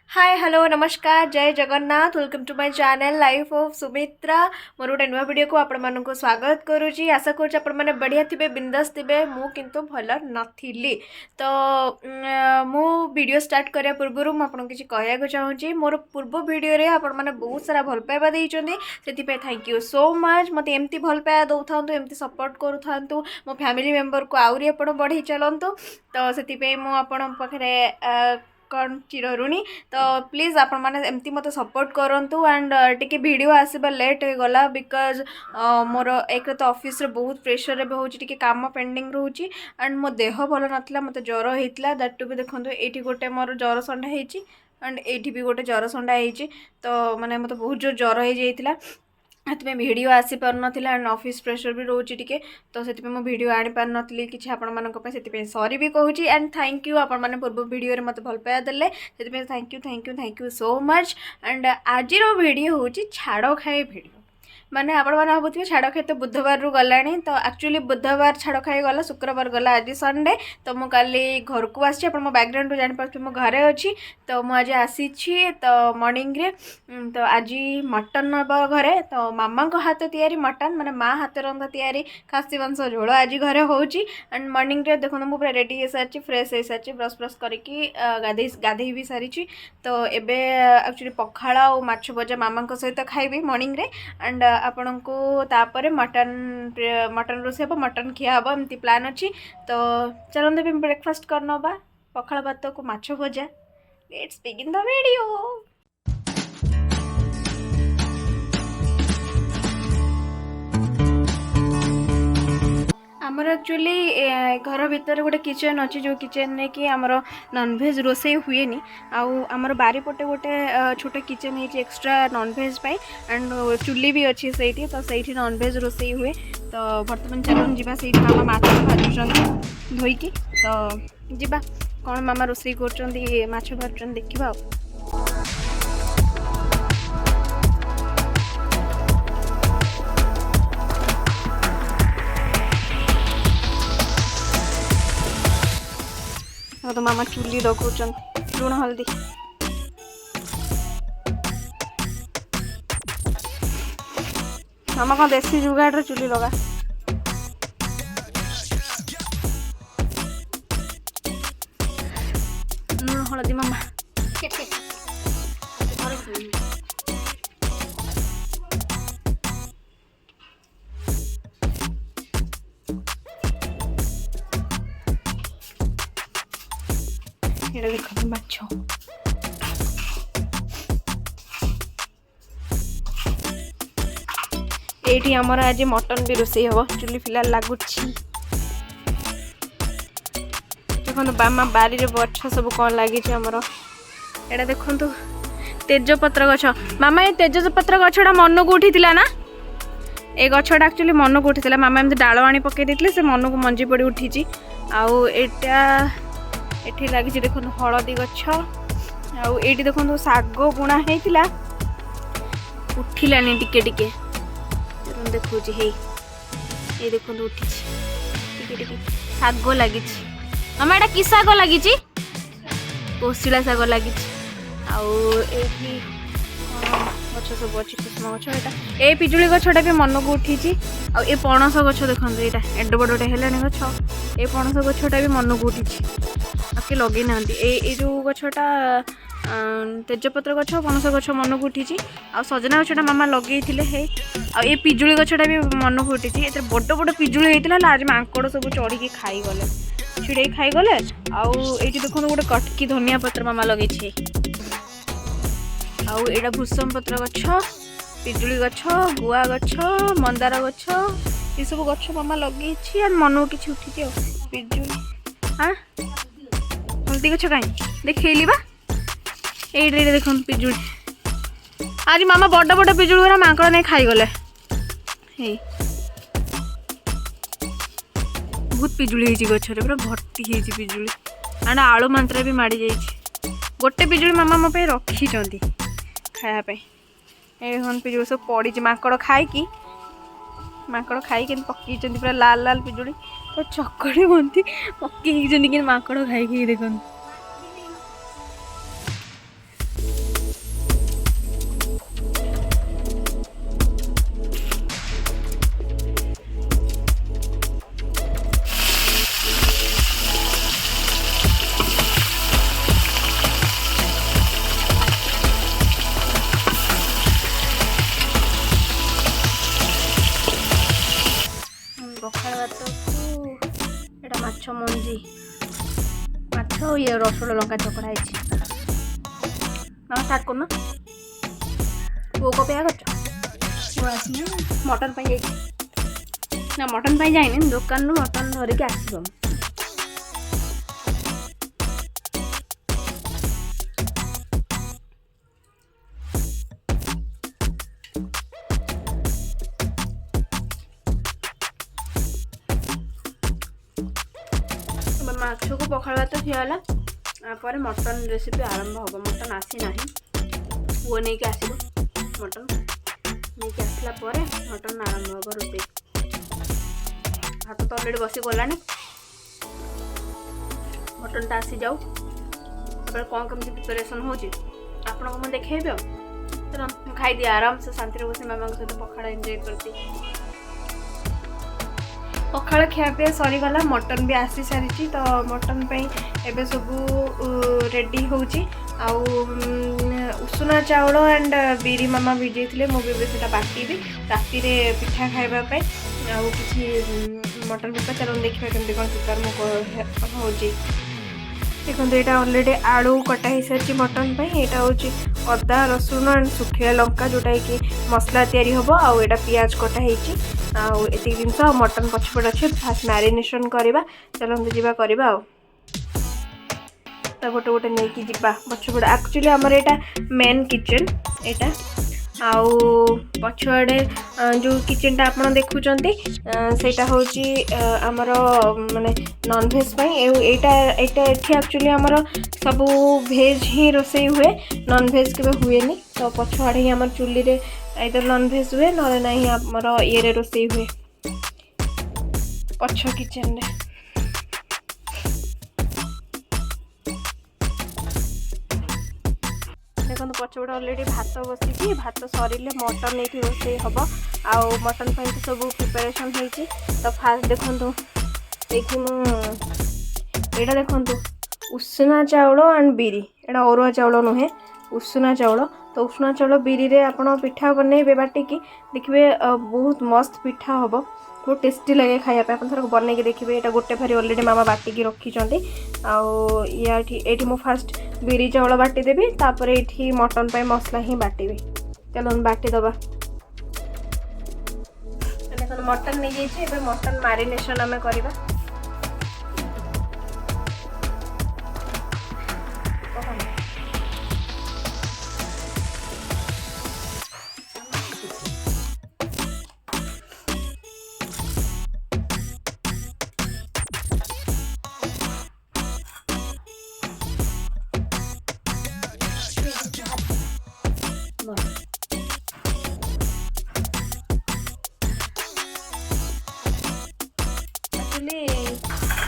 हाय hello नमस्कार जय Jagannath welcome to my channel life of Sumitra मोर गोटे नुआ वीडियो को आपण मानक स्वागत करुँची आशा करुँच आपण मैंने बढ़िया थे बिंदास थे मु किंतु भल नथिली तो मु वीडियो स्टार्ट करिया पूर्व मुझे किसी कहना चाहूँगी मोर पूर्व वीडियो रे आपण मैंने बहुत सारा भल पाइबा देइचंदी से थैंक यू सो मच मत एमती भल पाइबा दौथा एमती सपोर्ट करूँ मो फैमिली मेंबर को आहरी आप बढ़ी चलतु तो से पाखे कौन चिर ऋणी तो प्लीज आपण मैंने एमती मत सपोर्ट करूँ एंड टिके वीडियो आसवा लेट हो गला बिकज मोर एक तो ऑफिस रे बहुत प्रेशर रे होची टिके काम पेंडिंग रोची एंड मो देह भल नथिला मते ज्वर होइतला दैट टू भी देखंतु एठी गोटे मोर ज्वर संडा हेची एंड एठी भी गोटे ज्वर संडा हेची तो माने मते बहुत जोर ज्वर हो जाइतिला हाथ में वीडियो आसी पार नथिला एंड ऑफिस प्रेशर भी रोची टिके तो से मो वीडियो आनी पार नथली किछि आपण मानक पे से सॉरी भी कहूची एंड थैंक यू आपण माने पूर्व वीडियो रे मते भल पाया देले से thank you so much and आज वीडियो होची छाड़ खाए वीडियो माने आपण मैंने भावुवे छाड़ खाई तो बुधवार रू गला तो एक्चुअली बुधवार छाड़ खाई गला शुक्रवार गला आज संडे तो मु काली घर को आसी मो बैकग्राउंड रू जानी मो घरे अच्छी तो मुझे आसी तो मॉर्निंग रे तो आज मटन नब घरे तो मामा को हाथ तैयारी मटन माने माँ हाथ रंधा तैयारी खासी मांस झोल आज घरे होची एंड मॉर्निंग रे देखो मु पूरा रेडी हो सारी फ्रेश हो सारी ब्रश ब्रश करके गाधे भी सारी तो एबे एक्चुअली पखाड़ और माछ भजा मामा सहित खाइबी मॉर्निंग रे एंड आपण को तापर मटन रोषे हे मटन खिया हम एमती प्लान अच्छी तो चलते भी ब्रेकफास्ट करनबा पखाड़ भात को माछ भजा लेट्स बिगिन द वीडियो। आमर एक्चुअली घर भितर गोटे किचन अच्छी जो किचन ने कि आमर नॉनवेज रोसे हुए नी आमर बारीपटे गोटे छोटे किचन है एक्स्ट्रा नॉनवेज पाई एंड चुली भी अच्छी से तो सही नॉनवेज रोसे हुए तो बर्तमान चलन जीवा से मामा माछ भाजुंट धोईकी तो जीवा कौन मामा रोसे कर माछ भाजुंट देखा। तो मामा चुली लगौन लुण हल्दी मामा कौन देसी जुगाड़ चुली लगा लुण हल्दी मामा देखो माछ एठी हमर आज मटन भी रोसई हम चुली फिलहाल लगुच देखो बामा बारी रे गछ सब कौन लगी एटा देखो तेजपत्र गछ मामा ये तेजपत्र गछटा मन को उठी ना ए गछटा एक्चुअली मन को उठी मामा एमती डाल आनी पकई देते से मन को मंजी पड़ी उठी आउ एटा एठी लगी देखो हलदी गछ आईटी देखो शाग बुणा होता उठिलानी टिके टिके देखो ये देखो उठी टिके शाग लगी मामा एटा कि शाग लगी कोशिला शाग लगी गछ सब अच्छी कुसुम गछ यहाँ ए पिजुली गछटा भी मन को उठी ए पणस गछ देखो यहाँ एड बड़े है गछ ए पणस गछटा भी मन को उठी आके लगे ना जो गछटा तेजपत्र गछ पणस गछ मन को उठी आ सजना गछटा मामा लगे है आ पिजुली गछटा भी मन को उठी बड़ बड़ पिजुली होता आज मांकड़ सब चढ़ी खाईगले छिड़े खाईगले आईटी देखो गोटे कटकी धनिया पत्र मामा लगे आईटा भूसम पत्र गछ पिजुली गछ गुआ गछ मंदार गछ ये सब गछ मामा लगे मन को किसी उठी पिजुली हाँ हल्दी गछ कहीं देखली बा ये देख पिजुली आज मामा बड़ बड़ पिजुली गुरा मांकड़ नहीं खाईगले बहुत पिजुली गचरे पूरा भर्ती है पिजुली आना आलू मात्रा भी माड़ी जाइए गोटे पिजुली मामा मो पे रखी खायापी ए पिजुली सब पड़ी मांकड़ खाई पकई पूरा लाल लाल पिजुली तो चकड़ी बनती पकई कि मांकड़ खाई देखो रसुण लंका चकड़ा है मामा स्टार्ट करना पुओ को पेया कर मटन पे ना मटन पे जाइनि दुकान मटन धरिकी आसब माछ को पखाड़ भात खियाला पर मटन रेसिपी आरंभ हम मटन आसी ना पुओ नहीं कि आसब मटन नहीं कि आसला मटन आरंभ हम रोषे भात तो अलरेडी बसी गला मटन टा आसी जाऊ कौन कमी प्रिपेरेसन हो आपको मुझे देखेबी चलो खाई दिए आराम से शांति बस मामा सहित पखाड़ एंजॉय करती पखाड़ खियापिया सरीगला मटन भी आसी सारी तो मटन एबे सब रेडी होची आउ उषुना चाउल एंड बिरी मामा भिजई थे मुझे बाटी राति पिठा खावाई आउ कि मटन पिठा चलो देखिए केमती कौन प्रिपेयर हो देखो यहाँ अलरेडी आलू कटा हो सारी मटन यहाँ हूँ अदा रसुण एंड सुखिला लंका जोटा कि मसला तैयारी हम आउ एटा पियाज कटा आउ एति जिनस मटन पछपट अच्छे फास्ट मैरिनेशन करवा चलते जावा करवा तो गोटे गोटे नहीं कि पछपट एक्चुअली आमर यहाँ मेन किचन यहाँ आउ पछुआड़े जो किचन टा आप देखुं से हूँ आमर माने नॉनभेज यहाँ एक्चुअली आमर सब भेज ही रोसई हुए नॉनभेज के हुए तो पछुआड़े ही आम चुली रे इधर नॉनभेज हुए ना ना आमर ये रोसई हुए पछ किचन रे देखो पछपटे अलरेडी भात बसी भात सरिले मटन ये रोषे हम आउ मटन तो सब प्रिपेरेसन होती तो फास्ट देखु ये देखु उषुना चाउल एंड बिरी एटा अरुआ चाउल नुहे उषुना चाउल तो उषुना चाउल बिरी रे आपण पिठा बनइबे बाटिकी देखिए बहुत मस्त पिठा हम बहुत टेस्टी लगे खाया थर बनई देखिए यहाँ गोटे भारी अलरेडी मामा बाटिकी रखिंट आउट मु फास्ट बिरी चाउल बाटी देवी तापर ये मटन पे मसला ही बाटी चलो बाटी दबा मटन नहीं जाइए मटन मैरिनेशन आम करवा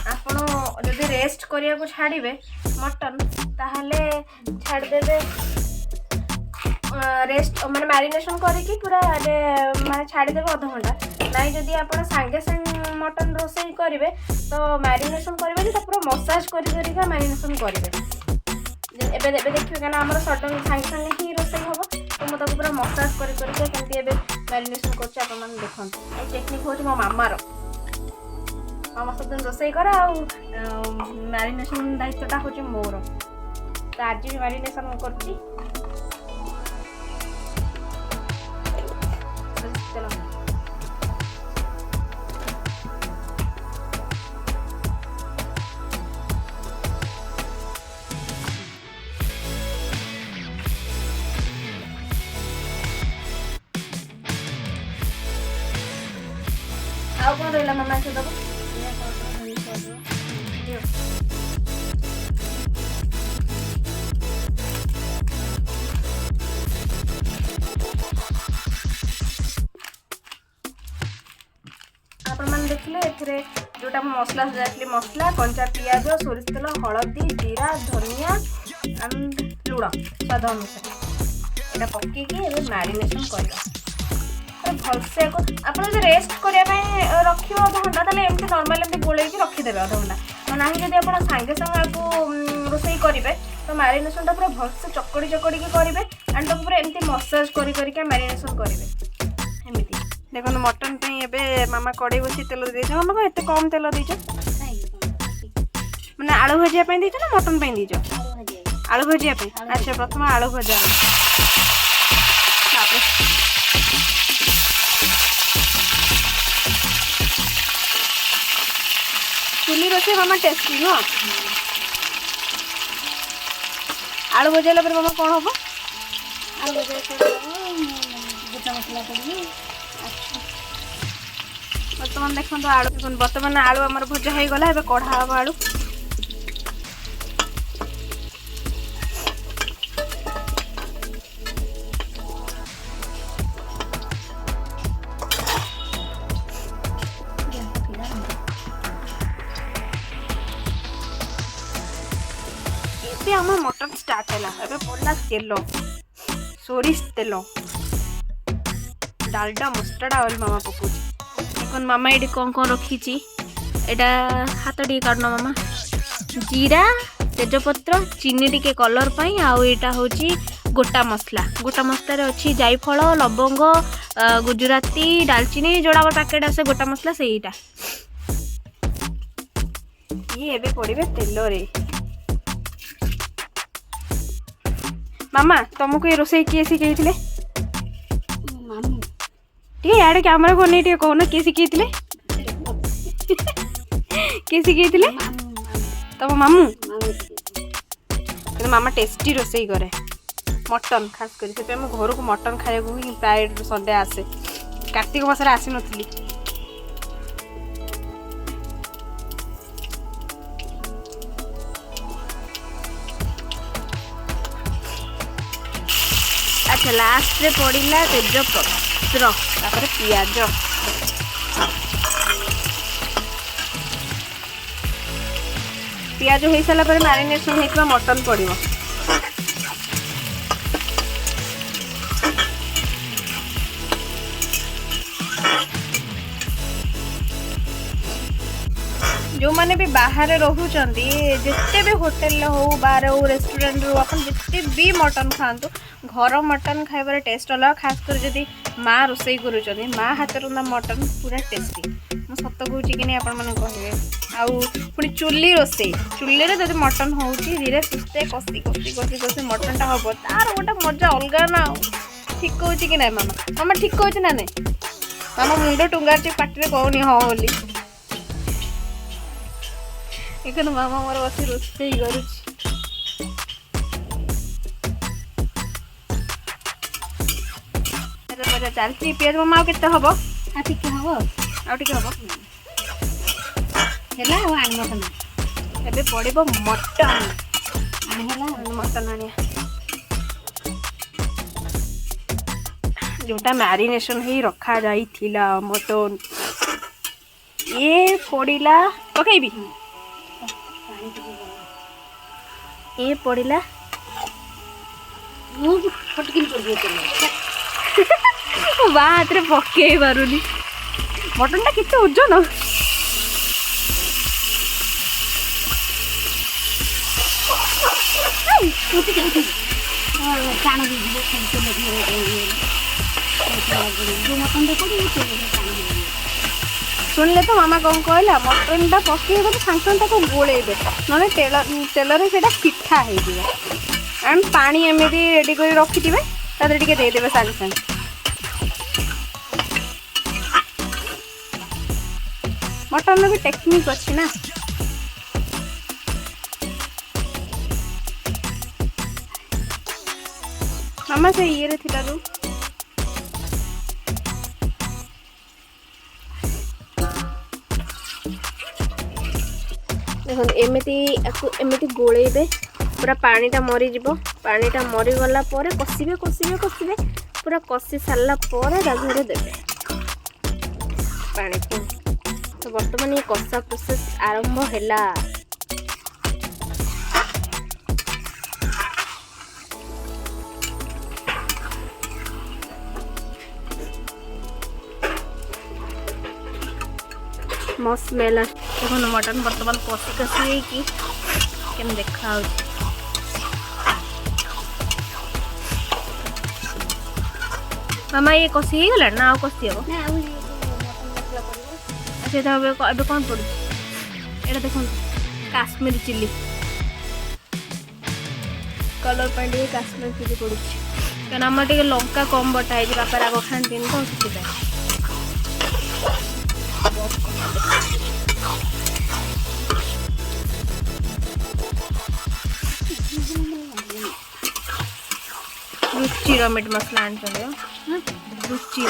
आपड़ जब रेस्ट करिया को छाड़े मटन ताहले छाड़देवे रेस्ट माने मैरिनेशन करके पूरा माने छाड़देवे अध घंटा नाई जदि आप सांगे सांगे मटन रोषे करेंगे तो मैरिनेशन करेंगे तो पूरा मसाज कर मैरिनेशन करेंगे एबे देखिए क्या आम सडन सांगे सांगे ही रोषे हम तो मुझे पूरा मसाज करके मैरिनेशन कर देखते टेक्निक हूँ मो मामार मामा सब दिन रोषे कर मैरिनेशन दायित्वटा हूँ मोर तो आज भी मैरिनेशन कर कौन रहा मामा से दब आपण मैंने देखिले एथरे जोटा मसला सजाइली मसला कंचा पियाज सोरिष तेल हलदी जीरा धनिया एंड लुण स्वाद अनुसार यहाँ पकईकि मैरिनेशन कर भलसे आप रेस्ट करने रखिए अध घंटा ताले एमती नॉर्मल एमती गोल रखीदेवे अध घंटा ना जब आप सांगे सांगे आपको रोषे करेंगे तो मैरिनेशन पूरा भलसे चकड़ी चकड़ी करेंगे एंड तो पूरा एमती मसाज कर मैरिनेशन करेंगे एमती देखो मटन पे मामा कड़े बसी तेल दे मामा कौन एत कम तेल दे मैंने आलू भजिया दीच ना मटन दीच आलू भजिया अच्छा प्रथम आलू भजा चुली रोसे मामा टेस्टी नुह आलू भजाला मामा कौन हम आलू भजा गोटा मसला पड़ी बर्तमान देखो आलू बर्तमान आलू आम भजा हो गला कढ़ा हम आलू आम मटन स्टार्ट है पड़ा तेल सोरिष तेल डालडा मस्टर्ड ऑयल मामा पकाउछ देखो मामा ये कौन कौन रखी यहाँ हाथ टे काटना मामा जीरा तेजपत्र चीनी टिके कलर पाई आउ यहाँ हूँ गोटा मसला अच्छी जायफल लवंग गुजराती डालचीनी जोड़ा पैकेट आसे गोटा मसला से ये एबे पड़े तेल रे मामा तुमको ये रोसे किए शिखे यार कैमरा को नहीं कहना किए शिखे किए शिखे तुम मामू मामा टेस्टी रोसे करे मटन खास कर घर को मटन खाया प्राय संडे आसे कार्तिक मासरे आसी नी अच्छा लास्ट रे पड़िला तेजपत्र पियाज पियाज हो सारा पर मैरिनेशन होता मटन पड़ो जो मैंने भी बाहर रोचंती जिते भी होटल हो बाहर हो रेस्टोरेंट रू आप जिते भी मटन खातु घर मटन खाइबार टेस्ट अलग खास कर जदि माँ रोसे करुँच माँ हाथ रंधा मटन पूरा टेस्टी मुझे सत कहूँ कि नहीं आपण मैंने कहे आउ पुणी चुली रोसे चुली जब मटन हो धीरे सुस्थे कषि कषि कषि कषि मटन टा हम तार गोटे मजा अलग ना ठीक कहूँ कि ना मामा मामा ठीक कहूँ ना नहीं मामा मुंड टुंगार पाटे कहनी हाँ बोली एक मामा मोर बस रोसे कर चलती पियाज मामा आउ केते हबो टिके हम आउ टिके हबो हेला आन मटन एबे पड़िबो मटन आन हेला मटन आनिया जोटा मैरिनेशन ही रखा जाइथिला मटन ये पड़िला पकईबी ये पड़िला फटकिन कर हाथ में पकई पारुनी मटन टा केते ओजन शुणिले तो मामा कौन कहला मटन टा पकई सांगे सांगे गोलेबे ना तेल से पिठा एंड पानी एमती रेडी कर रखि थे देदेवे सांगे सांगे मटन भी टेक्निक अच्छी ना मामा से ये रे थिला रू देखो एमती गोलेबे पूरा पानीटा मरीज पानीटा मरीगला कषिबे कषिबे कषिबे पूरा कषि सारा देवे पानी तो बर्तमान ये कषा प्रोसेस आरंभ हैला मस्त स्मेल देखो मटन बर्तमान कषि कषि कि केम देखा मामा ये कषि हो गला ना कषि हम अच्छा ये कौन पड़ू ये देखो काश्मीरी चिल्ली कलर पे काश्मीरी चिल्ली पड़ुଛି କାରଣ ଆମର ଟିକେ ଲଙ୍କା କମ୍ ବଟା ହେଇଛି ବାପା ରାଗ ଖାଆନ୍ତିନି ତ ସେଥିପାଇଁ रुचिर मीट मसला आनी रुचिर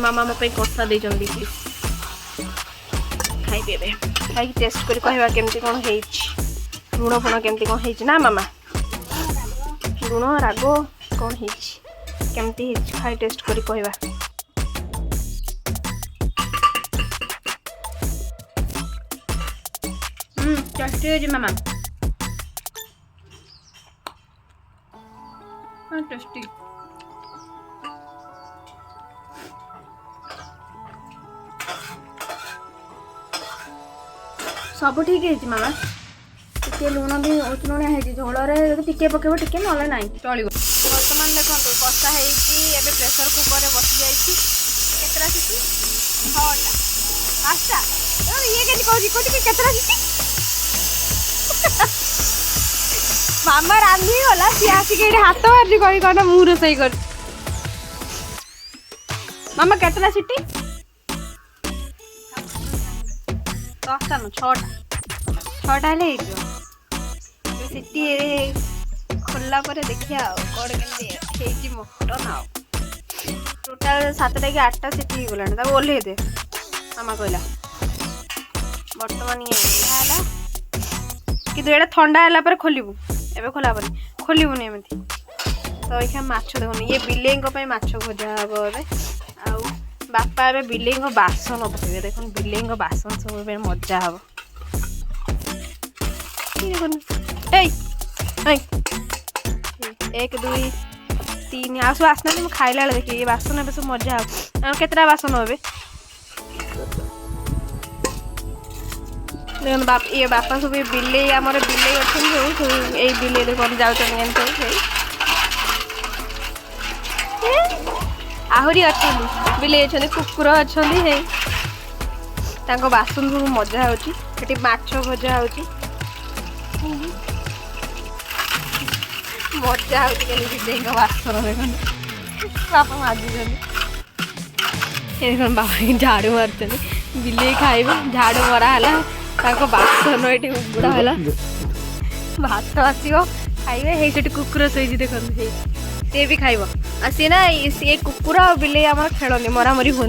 मामा मो कषा दे खाइबे खाई टेस्ट कर कहवा केमती कौन है लुण फुण केमती कौन है ना मामा लुण राग कौन है केमती खाई टेस्ट कर कहवा टेस्टी है मामा टेस्टी सब ठीक है मामा टे लुण भी लुणिया है झोल टे पकेब टे ना ना चलो बर्तमान देखो कषा है प्रेसर कुकर में बसी जाती सीटी 6टा 5टा ये केतरा सीटी मामा रांधि गला सी आसिक हाथ मार्च कही कौन मु रोसई कर मामा केतरा सीटी 10टा न 6टा हेले सीटी खोलला पर देखिया कौन केमती मटन आ टोटाल 7टा कि 8टा सीटी गला ओल्हे दे मामा कहला बर्तमान ये कि ठंडा है खोलू एवं खोला खोलबुनि एमती तो ये माछ देखो ये बिले माछ भजा हम ए बापा ए बिले बासन पकड़े देख बिले बासन सब मजा हम एक 2 3 आ सब आसना खाइला देखिए ये बासन ए सब मजा हम केतटा बासन हे देखो बाप ये बापा सब बिले आमर बिले अच्छे यही बिले कौन जाऊँ आहरी अच्छा बिले अच्छे कुकुर अच्छा बासन सब मजा होची माछ भजा होची मजा होची बिले बासन देखो बापा माजी देखो बापा झाड़ू मार्च बिले खाइबे झाड़ू मरा है बासन ये उगुड़ा है भात आसो खाइबे हे कुकुर शोची देख सी भी खाइब आ सी ना ये कुकुर आ बिले आम खेलनी मरामरी हूँ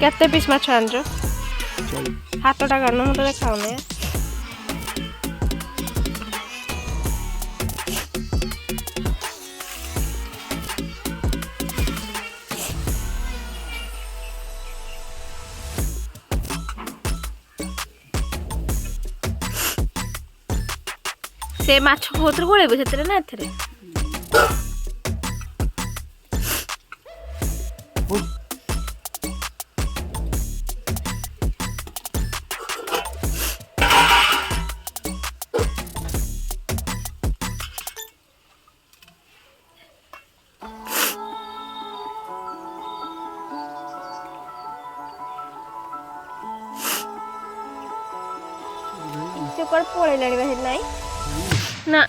केते पीस माछ आनछ हाथटा कान मुझे खाऊनी से माछ कोथर गोलेबो सेतरे ना एथरे से पर पळे लाणी बाहेर नाही ना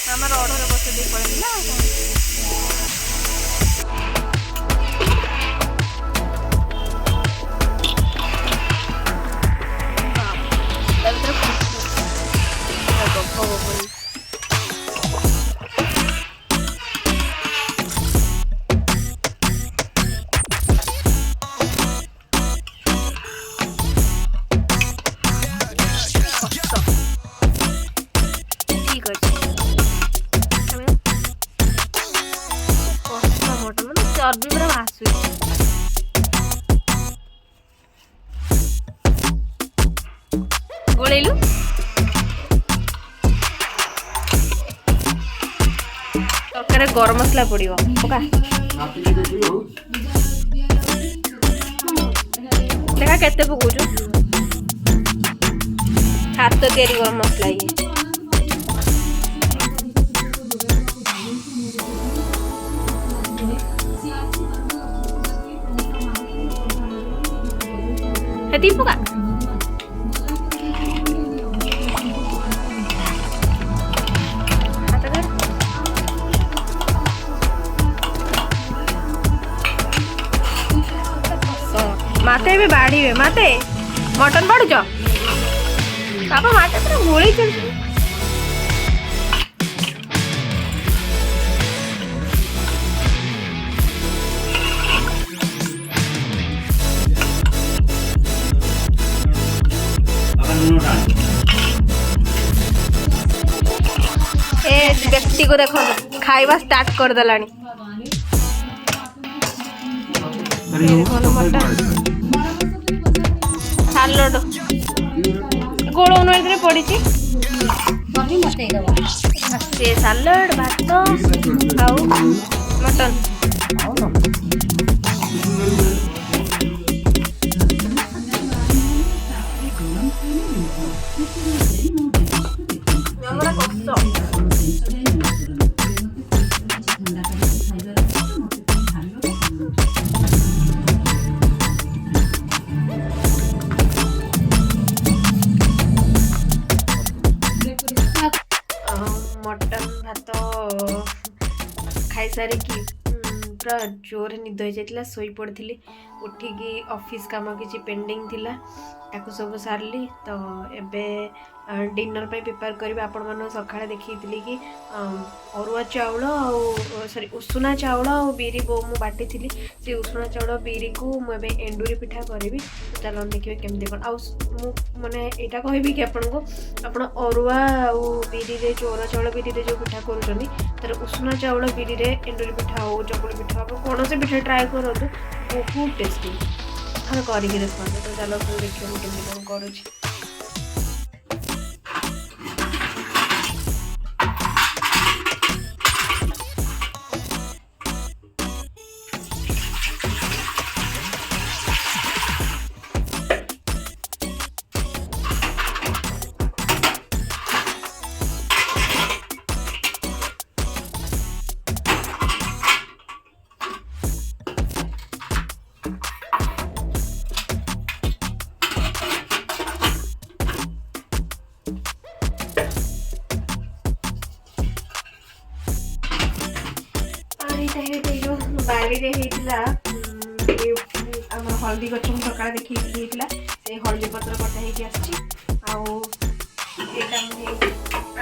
हमार ऑर्डर बस दे पड़े ना चर्बी पूरा भासुची गोलेलु तरकारी गरम मसला पड़ो पका देखा केते पकाउछु हाथ तैयारी गरम मसला ये हेती पका माते भी बाढ़ी माते मटन बाढ़ुच बाबा माते पूरा गोली चल ए व्यक्ति को देखो खाइबा स्टार्ट कर देलानी सालड गोल इधर पड़ी से सालड भात आउ मटन मटन भात खाई सारिकी पूरा जोर निद हो जाता शोई पड़ी उठिकी ऑफिस काम किसी पेंडिंग थिला ताकू सब सारली तो एबे डिनर पे प्रिपेयर करी आपण मन सकाळे देखी कि अरुआ चाउल सॉरी उषुना चाउल और बिरी बो मु बाटी थी से उषुना चाउल बिरी को मुझे एंडुरी पिठा करी तो चलो देखिए केमती कौन आने यहाँ कहबी कि आपन को आप अरुआ बिरी रे जो अरुआ चाउल बिरी रे जो पिठा करुँच तर उषुना चाउल बिरी रे एंडुरी पिठा हो चकुली पिठा हो कौन से पिठा ट्राए करूँ बहुत टेस्टी हाँ करके देखो तो चलो देखिए मुझे कौन करुँच बाड़ी हल्दी गच सका देखी से हल्दी पत्र कटा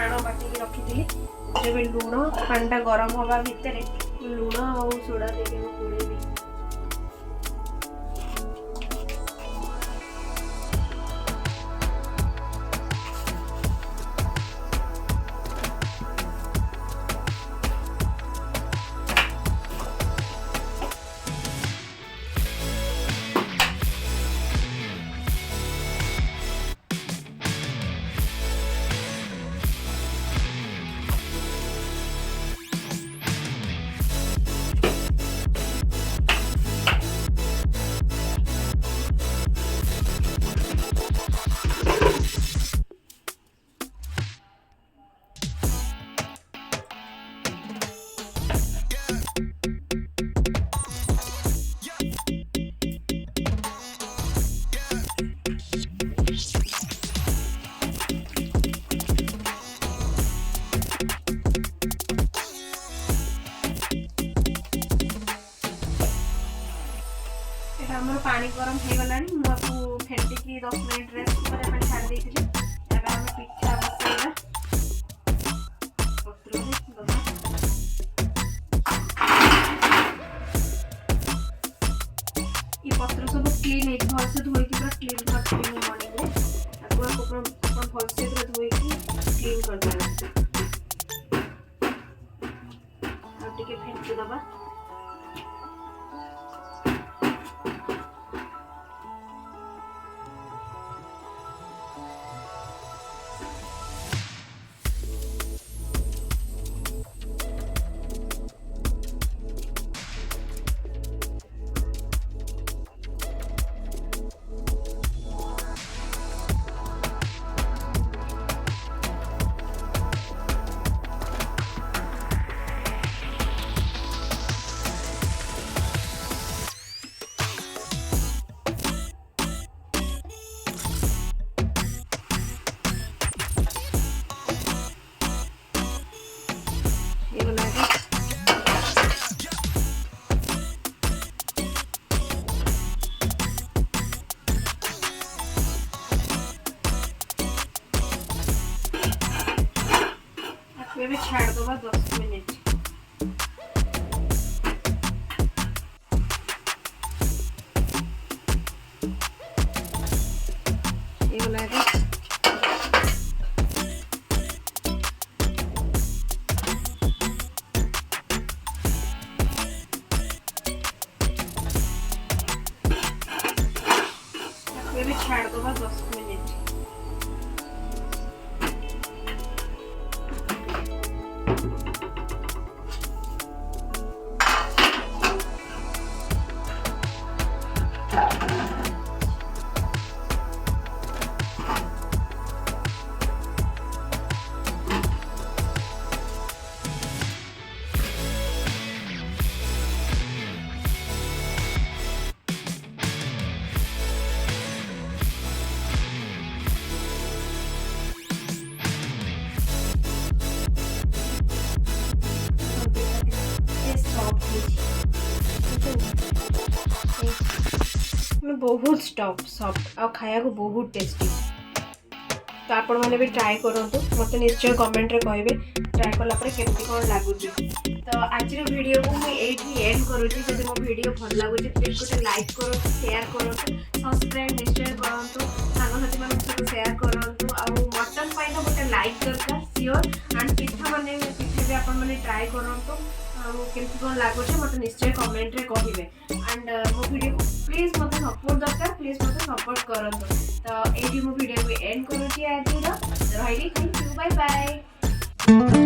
आण बाटी रखी लुण पानी गरम हवा भितर लुण और सोडा देके गोलेबी पानी गरम हो गला मुझे फेंटिकी 10 मिनट रेस्ट छाड़ दी पिठा बसैला पत्र सब क्लीन भलसे धोईकी पूरा क्लीन कर मॉर्निंग में भलसे पूरा धोईकी क्लीन कर देना फेंटी दबा भी छाड़ दबा 10 मिनट। भी छाड़ दबा 10 मिनट। बहुत सॉफ्ट और खाया को बहुत टेस्टी। तो आपण मैंने भी ट्राए करूँ, मत निश्चय कमेंट रे कहबे ट्राए कला केमती कौन लगुच। तो आज वीडियो को मुझे एंड करुँची। जब मो वीडियो भल लगुच प्लीज गोटे लाइक करो, शेयर करो, सब्सक्राइब निश्चय करूँ, सांगसाथी मान सब शेयर करूँ। आउ मटन पाई तो गोटे लाइक दरकार सियोर। एंड पिठा मैंने पिठा भी आपण मैंने ट्राए करूँ, केमती कौन लगुच मत निश्चय कमेंट रे कहबे। एंड मो वीडियो को प्लीज मत सपोर्ट दरकार, प्लीज मत सपोर्ट करूँ। तो ये मो वीडियो को एंड करुँची आज रही। Thank you, bye bye.